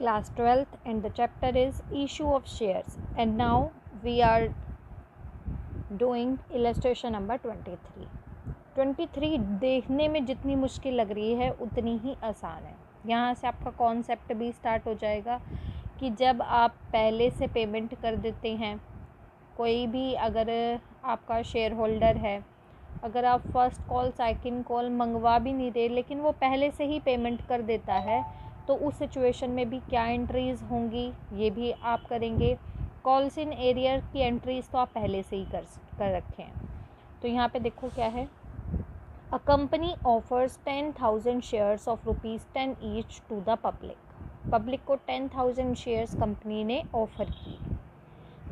class 12th and the chapter is issue of shares, and now we are doing illustration number 23. 23 देखने में जितनी मुश्किल लग रही है उतनी ही आसान है। यहाँ से आपका कॉन्सेप्ट भी स्टार्ट हो जाएगा कि जब आप पहले से पेमेंट कर देते हैं, कोई भी अगर आपका शेयर होल्डर है, अगर आप फर्स्ट कॉल सेकंड कॉल मंगवा भी नहीं रहे लेकिन वो पहले से ही पेमेंट कर देता है, तो उस सिचुएशन में भी क्या एंट्रीज़ होंगी ये भी आप करेंगे। कॉल्स इन एरियर की एंट्रीज़ तो आप पहले से ही कर रखे हैं। तो यहाँ पे देखो क्या है, a company offers 10,000 shares of ₹10 each to the public को 10,000 शेयर्स कंपनी ने ऑफ़र की।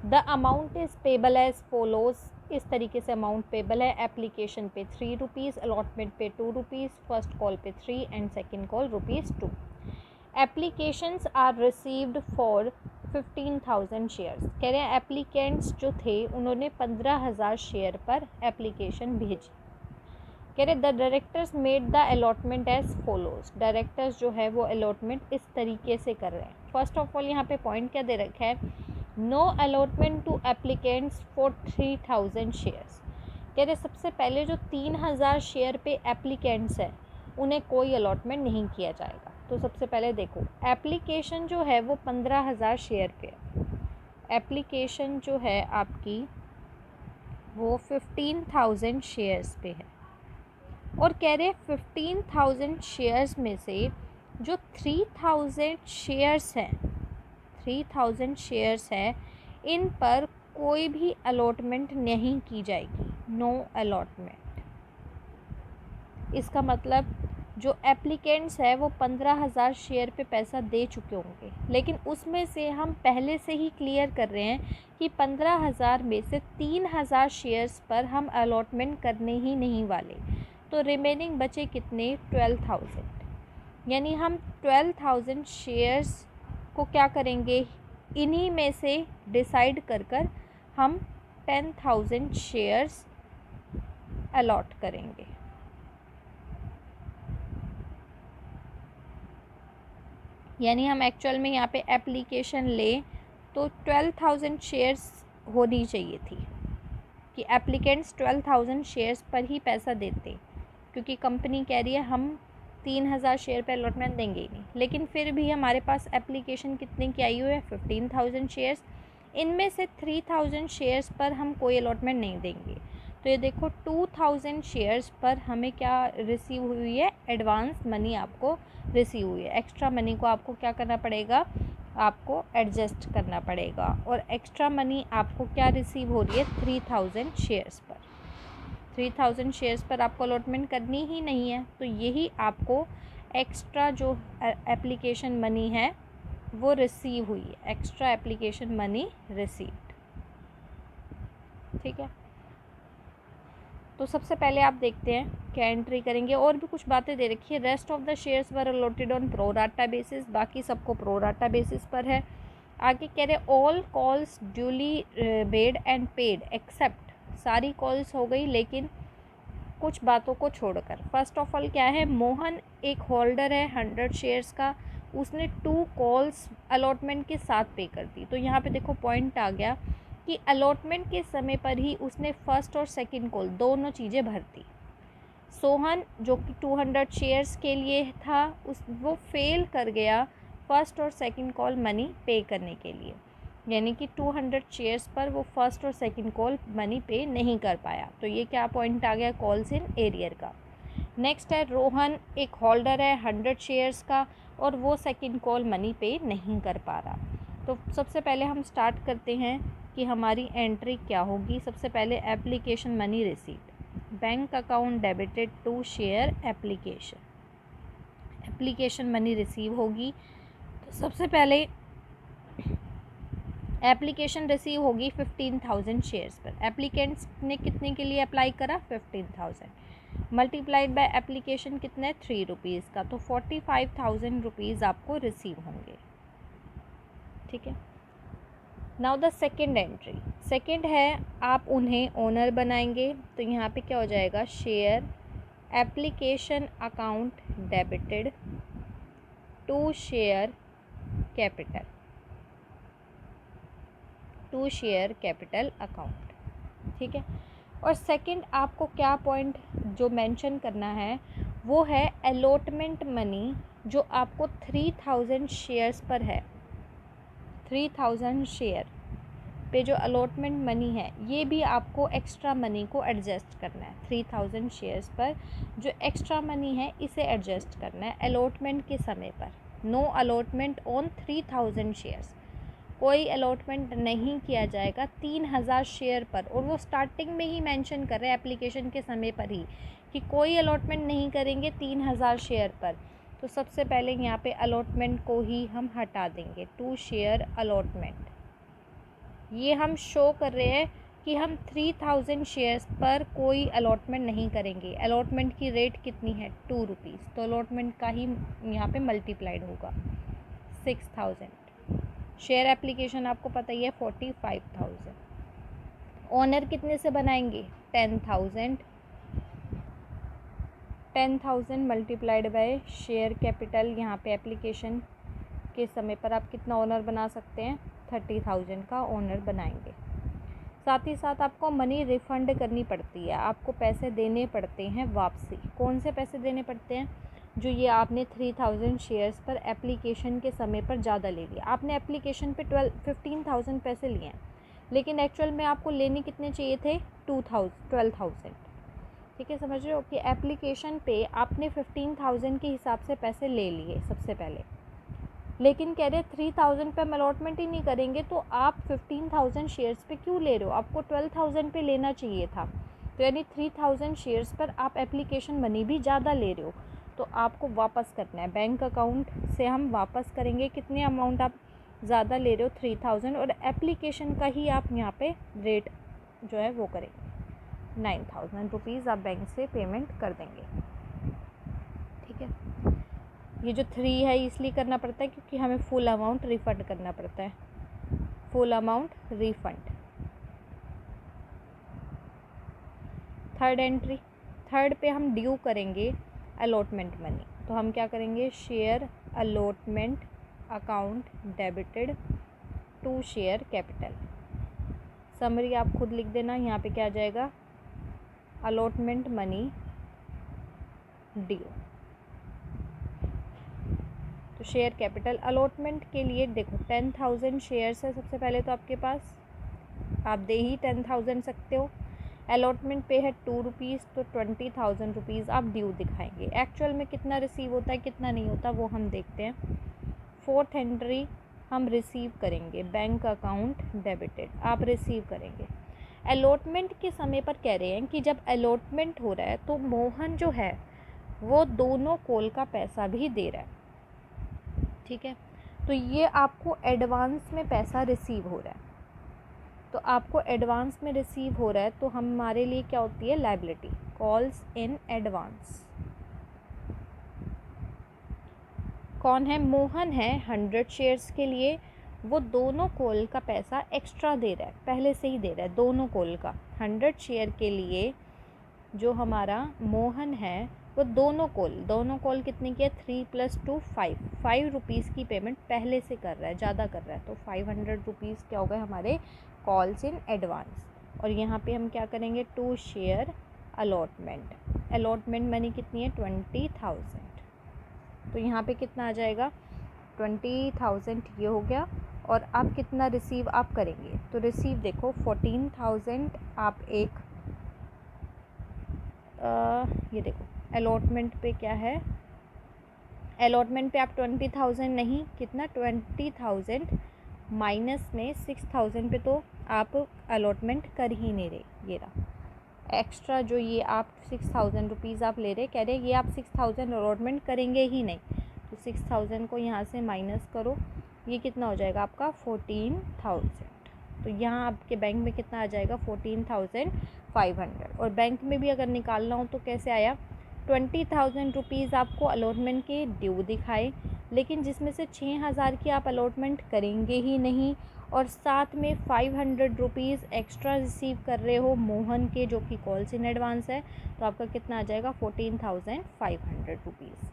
The amount is payable as follows, इस तरीके से अमाउंट पेबल है। एप्लीकेशन पे ₹3, अलॉटमेंट पे ₹2, फर्स्ट कॉल पे 3 and second call ₹2। Applications are received for 15,000 shares. कह रहे हैं एप्लीकेंट्स जो थे उन्होंने 15,000 शेयर पर एप्लीकेशन भेजी। कह रहे the directors made the allotment as follows, directors जो है वो अलॉटमेंट इस तरीके से कर रहे हैं। फर्स्ट ऑफ ऑल यहाँ पे पॉइंट क्या दे रखा है, no allotment to applicants for 3,000 shares. कह रहे सबसे पहले जो 3,000 शेयर पे एप्लीकेंट्स हैं उन्हें कोई अलॉटमेंट नहीं किया जाएगा। तो सबसे पहले देखो एप्लीकेशन जो है वो 15,000 शेयर पे है, एप्लीकेशन जो है आपकी वो 15,000 शेयर्स पे है, और कह रहे 15,000 शेयर्स में से जो 3,000 शेयर्स हैं 3,000 शेयर्स हैं इन पर कोई भी अलॉटमेंट नहीं की जाएगी, नो अलॉटमेंट। इसका मतलब जो एप्लीकेंट्स है वो 15,000 शेयर पे पैसा दे चुके होंगे, लेकिन उसमें से हम पहले से ही क्लियर कर रहे हैं कि 15,000 में से 3,000 शेयर्स पर हम अलॉटमेंट करने ही नहीं वाले। तो रिमेनिंग बचे कितने, 12,000। यानी हम 12,000 शेयर्स को क्या करेंगे, इन्हीं में से डिसाइड कर हम 10,000 शेयर्स अलॉट करेंगे। यानी हम एक्चुअल में यहाँ पे एप्लीकेशन लें तो 12,000 शेयर्स होनी चाहिए थी कि एप्लीकेंट्स 12,000 शेयर्स पर ही पैसा देते, क्योंकि कंपनी कह रही है हम 3,000 शेयर पे अलॉटमेंट देंगे ही नहीं। लेकिन फिर भी हमारे पास एप्लीकेशन कितने की आई हुई है, 15,000 शेयर्स। इनमें से 3,000 शेयर्स पर हम कोई अलॉटमेंट नहीं देंगे। तो ये देखो 2,000 शेयर्स पर हमें क्या रिसीव हुई है, एडवांस मनी आपको रिसीव हुई है। एक्स्ट्रा मनी को आपको क्या करना पड़ेगा, आपको एडजस्ट करना पड़ेगा, और एक्स्ट्रा मनी आपको क्या रिसीव हो रही है 3,000 शेयर्स पर। 3,000 शेयर्स पर आपको अलॉटमेंट करनी ही नहीं है, तो यही आपको एक्स्ट्रा जो एप्लीकेशन मनी है वो रिसीव हुई है, एक्स्ट्रा एप्लीकेशन मनी रिसीव्ड। ठीक है, तो सबसे पहले आप देखते हैं क्या एंट्री करेंगे। और भी कुछ बातें दे रखी है, rest of the shares were allotted on pro rata basis, बाकी सबको प्रोराटा बेसिस पर है। आगे कह रहे all calls duly made and paid except, सारी कॉल्स हो गई लेकिन कुछ बातों को छोड़कर। फर्स्ट ऑफ ऑल क्या है, मोहन एक होल्डर है 100 शेयर्स का, उसने 2 कॉल्स अलॉटमेंट के साथ पे कर दी। तो यहाँ पे देखो पॉइंट आ गया कि अलॉटमेंट के समय पर ही उसने फर्स्ट और सेकंड कॉल दोनों चीज़ें भर दी। सोहन जो कि 200 शेयर्स के लिए था वो फेल कर गया फर्स्ट और सेकंड कॉल मनी पे करने के लिए, यानी कि 200 शेयर्स पर वो फर्स्ट और सेकंड कॉल मनी पे नहीं कर पाया। तो ये क्या पॉइंट आ गया, कॉल्स इन एरियर का। नेक्स्ट है रोहन एक होल्डर है 100 शेयर्स का और वो सेकंड कॉल मनी पे नहीं कर पा रहा। तो सबसे पहले हम स्टार्ट करते हैं कि हमारी एंट्री क्या होगी। सबसे पहले application money received, bank account debited to share application, application money receive होगी। तो सबसे पहले एप्लीकेशन रिसीव होगी 15,000 शेयर्स पर। एप्लीकेंट्स ने कितने के लिए अप्लाई करा, 15,000 मल्टीप्लाइड बाय एप्लीकेशन कितने, ₹3 का, तो 45,000 रुपीज़ आपको रिसीव होंगे। ठीक है, now the second entry, second है आप उन्हें ओनर बनाएंगे। तो यहाँ पे क्या हो जाएगा, share application account debited to share capital, to share capital account, ठीक है। और सेकंड आपको क्या पॉइंट जो मेंशन करना है वो है अलॉटमेंट मनी, जो आपको 3000 शेयर्स पर है। 3000 शेयर पे जो अलॉटमेंट मनी है, ये भी आपको एक्स्ट्रा मनी को एडजस्ट करना है। 3000 शेयर्स पर जो एक्स्ट्रा मनी है इसे एडजस्ट करना है अलॉटमेंट के समय पर। नो अलॉटमेंट ऑन 3000 शेयर्स, कोई अलॉटमेंट नहीं किया जाएगा 3000 शेयर पर। और वो स्टार्टिंग में ही मेंशन कर रहे हैं एप्लीकेशन के समय पर ही कि कोई अलॉटमेंट नहीं करेंगे 3000 शेयर पर। तो सबसे पहले यहाँ पे अलॉटमेंट को ही हम हटा देंगे, टू शेयर अलॉटमेंट। ये हम शो कर रहे हैं कि हम 3000 शेयर्स पर कोई अलॉटमेंट नहीं करेंगे। अलॉटमेंट की रेट कितनी है, 2 रुपीज़, तो अलॉटमेंट का ही यहाँ पे मल्टीप्लाइड होगा 6000। शेयर एप्लीकेशन आपको पता ही है 45,000। ओनर कितने से बनाएंगे, 10,000। 10,000 मल्टीप्लाइड बाय शेयर कैपिटल। यहाँ पे एप्लीकेशन के समय पर आप कितना ओनर बना सकते हैं, 30,000 का ओनर बनाएंगे। साथ ही साथ आपको मनी रिफ़ंड करनी पड़ती है, आपको पैसे देने पड़ते हैं वापसी। कौन से पैसे देने पड़ते हैं, जो ये आपने 3000 शेयर्स पर एप्लीकेशन के समय पर ज़्यादा ले लिया। आपने एप्लीकेशन पे 15,000 पैसे लिए हैं, लेकिन एक्चुअल में आपको लेने कितने चाहिए थे, 12,000। ठीक है, समझ रहे हो कि एप्लीकेशन पे आपने 15,000 के हिसाब से पैसे ले लिए सबसे पहले, लेकिन कह रहे 3000 पे हम अलॉटमेंट ही नहीं करेंगे, तो आप 15,000 शेयर्स पे क्यों ले रहे हो, आपको 12,000 पे लेना चाहिए था। तो यानी 3000 शेयर्स पर आप एप्लीकेशन मनी भी ज़्यादा ले रहे हो, तो आपको वापस करना है। बैंक अकाउंट से हम वापस करेंगे कितने अमाउंट आप ज़्यादा ले रहे हो, 3000, और एप्लीकेशन का ही आप यहाँ पे रेट जो है वो करेंगे, 9,000 रुपीज़ आप बैंक से पेमेंट कर देंगे। ठीक है, ये जो 3 है इसलिए करना पड़ता है क्योंकि हमें फुल अमाउंट रिफ़ंड करना पड़ता है, full amount refund. Third entry, third पे हम ड्यू करेंगे अलॉटमेंट मनी, तो हम क्या करेंगे, share allotment account debited to share capital. Summary आप खुद लिख देना, यहाँ पे क्या आ जाएगा, अलॉटमेंट मनी ड्यू। तो शेयर कैपिटल अलॉटमेंट के लिए देखो 10,000 शेयर्स है सबसे पहले तो आपके पास, आप दे ही 10,000 सकते हो। अलॉटमेंट पे है 2 रुपीज़, तो 20,000 रुपीज़ आप ड्यू दिखाएंगे। एक्चुअल में कितना रिसीव होता है कितना नहीं होता वो हम देखते हैं। फोर्थ एंट्री हम रिसीव करेंगे, बैंक अकाउंट डेबिटेड आप रिसीव करेंगे। अलॉटमेंट के समय पर कह रहे हैं कि जब अलॉटमेंट हो रहा है तो मोहन जो है वो दोनों कॉल का पैसा भी दे रहा है। ठीक है, तो ये आपको एडवांस में पैसा रिसीव हो रहा है, तो आपको एडवांस में रिसीव हो रहा है, तो हमारे लिए क्या होती है, लायबिलिटी, कॉल्स इन एडवांस। कौन है, मोहन है 100 शेयर्स के लिए, वो दोनों कॉल का पैसा एक्स्ट्रा दे रहा है, पहले से ही दे रहा है दोनों कॉल का। 100 शेयर के लिए जो हमारा मोहन है वो दोनों कॉल कितने की है, 3 + 2 5 रुपीज़ की पेमेंट पहले से कर रहा है, ज़्यादा कर रहा है, तो 500 रुपीज़ क्या हो गए हमारे कॉल्स इन एडवांस। और यहाँ पे हम क्या करेंगे, to share allotment. Allotment money कितनी है, 20,000, तो यहाँ पे कितना आ जाएगा, 20,000 ये हो गया। और आप कितना रिसीव आप करेंगे, तो रिसीव देखो 14,000 आप एक ये देखो अलॉटमेंट पे क्या है, अलॉटमेंट पे आप 20,000 नहीं, कितना 20,000 माइनस में 6,000 पे तो आप अलॉटमेंट कर ही नहीं रहे। ये रहा एक्स्ट्रा जो ये आप 6,000 रुपीज़ आप ले रहे, कह रहे ये आप 6,000 अलॉटमेंट करेंगे ही नहीं, तो 6,000 को यहाँ से माइनस करो, ये कितना हो जाएगा आपका 14,000। तो यहाँ आपके बैंक में कितना आ जाएगा, 14,500। और बैंक में भी अगर निकालना हो तो कैसे आया, 20,000 रुपीज़ आपको अलॉटमेंट के ड्यू दिखाए, लेकिन जिसमें से 6,000 की आप अलॉटमेंट करेंगे ही नहीं, और साथ में 500 रुपीज़ एक्स्ट्रा रिसीव कर रहे हो मोहन के, जो कि कॉल्स इन एडवांस है, तो आपका कितना आ जाएगा, 14,500 रुपीज़।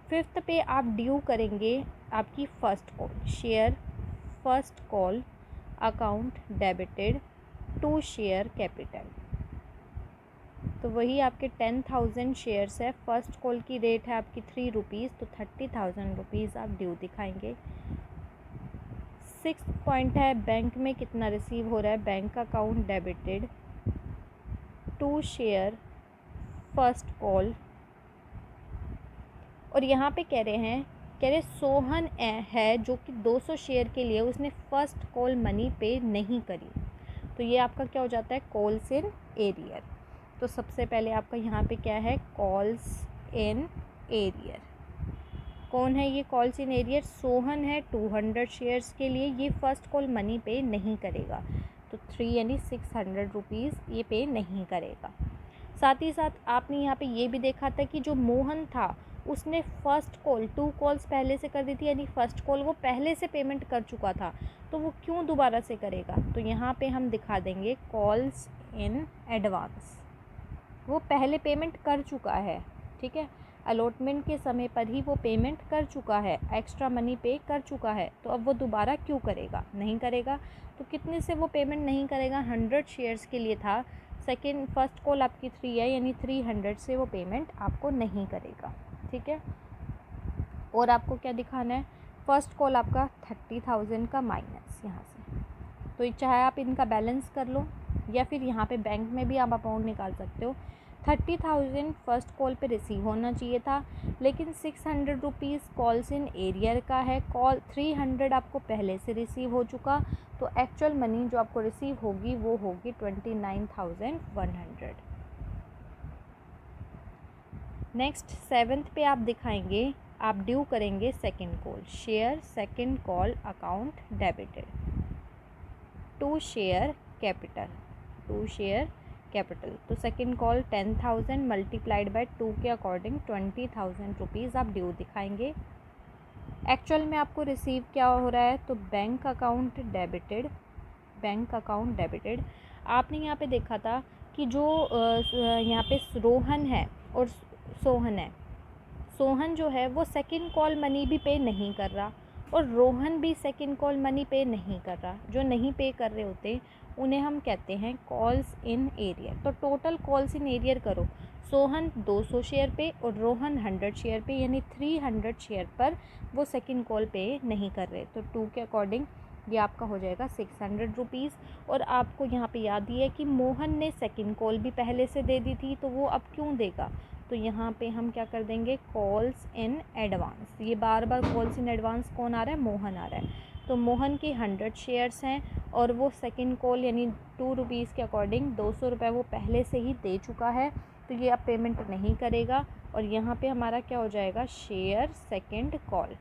5th पे आप ड्यू करेंगे आपकी first call, share first call account debited to share capital. तो वही आपके 10,000 शेयर्स है, फर्स्ट कॉल की रेट है आपकी 3 रुपीज़, तो 30,000 रुपीज़ आप ड्यू दिखाएंगे। 6th पॉइंट है बैंक में कितना रिसीव हो रहा है, bank account debited to share first call. और यहाँ पे कह रहे सोहन है जो कि 200 शेयर के लिए उसने फर्स्ट कॉल मनी पे नहीं करी, तो ये आपका क्या हो जाता है, कॉल्स इन एरियर। तो सबसे पहले आपका यहाँ पे क्या है, कॉल्स इन एरियर। कौन है ये कॉल्स इन एरियर, सोहन है 200 शेयर्स के लिए, ये फ़र्स्ट कॉल मनी पे नहीं करेगा, तो 3 यानी 600 रुपीज़ ये पे नहीं करेगा। साथ ही साथ आपने यहाँ पे ये भी देखा था कि जो मोहन था उसने फ़र्स्ट कॉल 2 कॉल्स पहले से कर दी थी, यानी फ़र्स्ट कॉल वो पहले से पेमेंट कर चुका था, तो वो क्यों दोबारा से करेगा, तो यहाँ पे हम दिखा देंगे कॉल्स इन एडवांस। वो पहले पेमेंट कर चुका है, ठीक है, अलॉटमेंट के समय पर ही वो पेमेंट कर चुका है, एक्स्ट्रा मनी पे कर चुका है, तो अब वो दोबारा क्यों करेगा, नहीं करेगा। तो कितने से वो पेमेंट नहीं करेगा, 100 शेयर्स के लिए था, सेकेंड फर्स्ट कॉल आपकी 3 है, यानी 300 से वो पेमेंट आपको नहीं करेगा, ठीक है। और आपको क्या दिखाना है, फर्स्ट कॉल आपका 30,000 का माइनस यहाँ से, तो चाहे आप इनका बैलेंस कर लो या फिर यहाँ पे बैंक में भी आप अमाउंट निकाल सकते हो। 30,000 फर्स्ट कॉल पे रिसीव होना चाहिए था, लेकिन 600 रुपीज़ कॉल्स इन एरियर का है, कॉल 300 आपको पहले से रिसीव हो चुका, तो एक्चुअल मनी जो आपको रिसीव होगी वो होगी 29,100। नेक्स्ट 7th पे आप दिखाएंगे, आप ड्यू करेंगे second call, share second call account debited to share capital, to share capital. तो सेकेंड कॉल 10,000 मल्टीप्लाइड बाय 2 के अकॉर्डिंग 20,000 रुपीज़ आप ड्यू दिखाएंगे। एक्चुअल में आपको रिसीव क्या हो रहा है, तो bank account debited, bank account debited. आपने यहाँ पे देखा था कि जो यहाँ पे रोहन है और सोहन है, सोहन जो है वो सेकेंड कॉल मनी भी पे नहीं कर रहा और रोहन भी सेकेंड कॉल मनी पे नहीं कर रहा। जो नहीं पे कर रहे होते उन्हें हम कहते हैं कॉल्स इन एरियर। तो टोटल कॉल्स इन एरियर करो, सोहन 200 शेयर पे और रोहन 100 शेयर पे, यानी 300 शेयर पर वो सेकेंड कॉल पे नहीं कर रहे, तो 2 के अकॉर्डिंग ये आपका हो जाएगा 600 रुपीज़। और आपको यहाँ पे याद ही है कि मोहन ने सेकेंड कॉल भी पहले से दे दी थी, तो वो अब क्यों देगा, तो यहाँ पे हम क्या कर देंगे, कॉल्स इन एडवांस। ये बार बार कॉल्स इन एडवांस कौन आ रहा है, मोहन आ रहा है, तो मोहन के 100 शेयर्स हैं और वो सेकेंड कॉल यानी 2 रुपीज़ के अकॉर्डिंग 200 रुपये वो पहले से ही दे चुका है, तो ये अब पेमेंट नहीं करेगा। और यहाँ पे हमारा क्या हो जाएगा, share second call,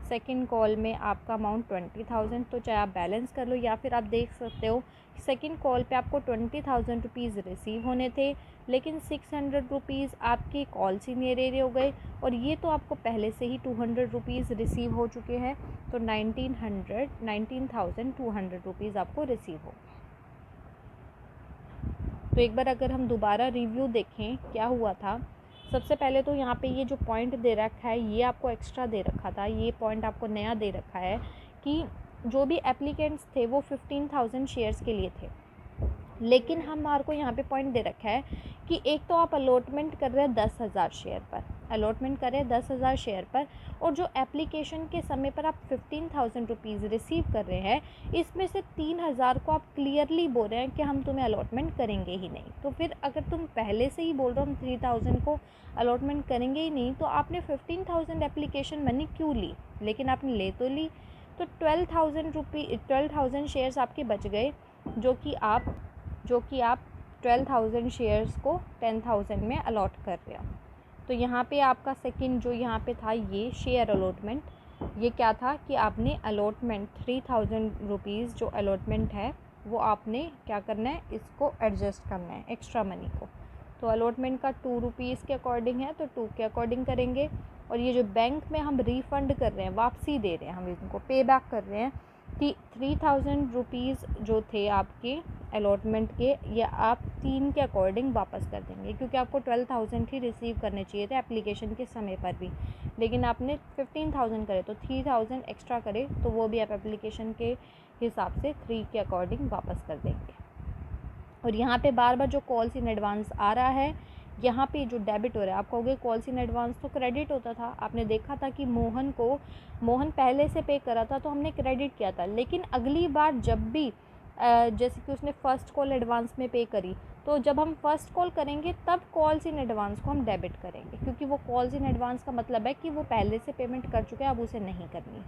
second call में आपका अमाउंट 20,000, तो चाहे आप बैलेंस कर लो या फिर आप देख सकते हो सेकेंड कॉल पे आपको 20,000 रुपीज़ रिसीव होने थे, लेकिन 600 रुपीज़ आपके कॉल से मेरे हो गए और ये तो आपको पहले से ही 200 रुपीज़ रिसीव हो चुके हैं, तो 19,200 रुपीज़ आपको रिसीव हो। तो एक बार अगर हम दोबारा रिव्यू देखें क्या हुआ था, सबसे पहले तो यहाँ पे ये जो पॉइंट दे रखा है ये आपको एक्स्ट्रा दे रखा था, ये पॉइंट आपको नया दे रखा है कि जो भी एप्लीकेंट्स थे वो 15,000 शेयर्स के लिए थे, लेकिन हमारे को यहाँ पे पॉइंट दे रखा है कि एक तो आप अलॉटमेंट कर रहे हैं 10,000 शेयर पर, अलॉटमेंट कर रहे हैं 10,000 शेयर पर, और जो एप्लीकेशन के समय पर आप 15,000 रुपीज़ रिसीव कर रहे हैं, इसमें से 3,000 को आप क्लियरली बोल रहे हैं कि हम तुम्हें अलॉटमेंट करेंगे ही नहीं। तो फिर अगर तुम पहले से ही बोल रहे हो हम 3,000 को अलॉटमेंट करेंगे ही नहीं, तो आपने 15,000 एप्लीकेशन मनी क्यों ली, लेकिन आपने ले तो ली, तो 12,000 शेयर्स आपके बच गए, जो कि आप 12,000 शेयर्स को 10,000 में अलॉट कर रहे हो। तो यहाँ पे आपका सेकंड जो यहाँ पे था ये शेयर अलॉटमेंट, ये क्या था कि आपने अलॉटमेंट 3,000 रुपीज़ जो अलॉटमेंट है वो आपने क्या करना है, इसको एडजस्ट करना है एक्स्ट्रा मनी को। तो अलॉटमेंट का 2 रुपीज़ के अकॉर्डिंग है, तो 2 के अकॉर्डिंग करेंगे। और ये जो बैंक में हम रिफ़ंड कर रहे हैं, वापसी दे रहे हैं, हम इनको पे बैक कर रहे हैं, ₹3000 जो थे आपके अलॉटमेंट के, ये आप 3 के अकॉर्डिंग वापस कर देंगे, क्योंकि आपको 12,000 ही रिसीव करने चाहिए थे एप्लीकेशन के समय पर भी, लेकिन आपने 15,000 करे, तो 3,000 एक्स्ट्रा करे तो वो भी आप एप्लीकेशन के हिसाब से 3 के अकॉर्डिंग वापस कर देंगे। और यहाँ पे बार बार जो कॉल्स इन एडवांस आ रहा है, यहाँ पे जो डेबिट हो रहा है, आप कहोगे कॉल्स इन एडवांस तो क्रेडिट होता था। आपने देखा था कि मोहन पहले से पे करा था तो हमने क्रेडिट किया था, लेकिन अगली बार जब भी जैसे कि उसने फ़र्स्ट कॉल एडवांस में पे करी, तो जब हम फ़र्स्ट कॉल करेंगे तब कॉल्स इन एडवांस को हम डेबिट करेंगे, क्योंकि वो कॉल्स इन एडवांस का मतलब है कि वो पहले से पेमेंट कर चुके हैं, अब उसे नहीं करनी।